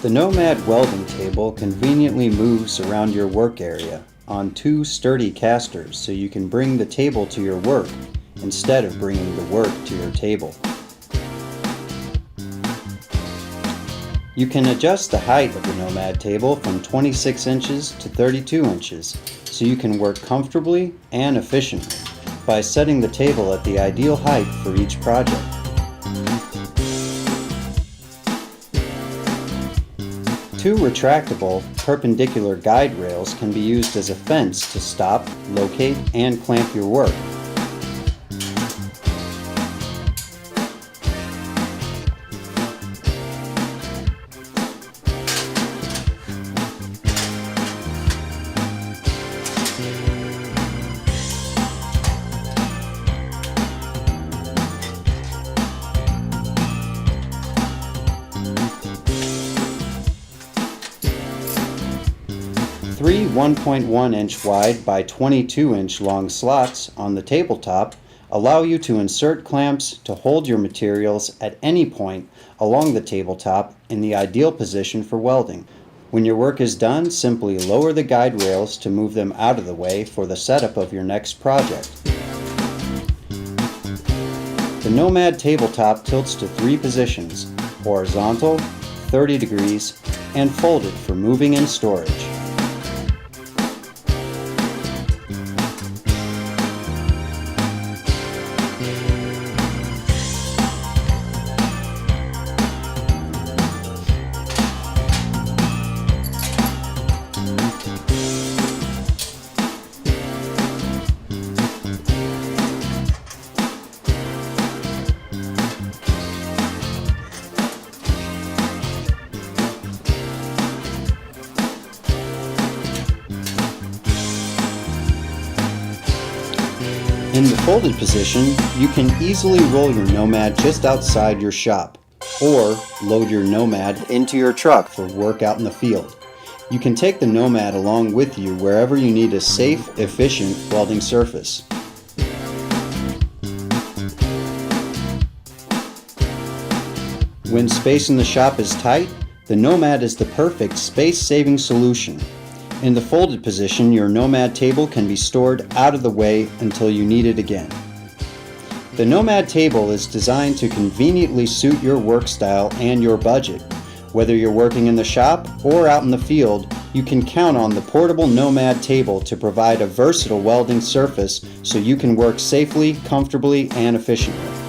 The Nomad welding table conveniently moves around your work area on two sturdy casters so you can bring the table to your work instead of bringing the work to your table. You can adjust the height of the Nomad table from 26 inches to 32 inches so you can work comfortably and efficiently by setting the table at the ideal height for each project. Two retractable, perpendicular guide rails can be used as a fence to stop, locate, and clamp your work. Three 1.1 inch wide by 22 inch long slots on the tabletop allow you to insert clamps to hold your materials at any point along the tabletop in the ideal position for welding. When your work is done, simply lower the guide rails to move them out of the way for the setup of your next project. The Nomad tabletop tilts to three positions: horizontal, 30 degrees, and folded for moving and storage. In the folded position, you can easily roll your Nomad just outside your shop, or load your Nomad into your truck for work out in the field. You can take the Nomad along with you wherever you need a safe, efficient welding surface. When space in the shop is tight, the Nomad is the perfect space-saving solution. In the folded position, your Nomad table can be stored out of the way until you need it again. The Nomad table is designed to conveniently suit your work style and your budget. Whether you're working in the shop or out in the field, you can count on the portable Nomad table to provide a versatile welding surface so you can work safely, comfortably, and efficiently.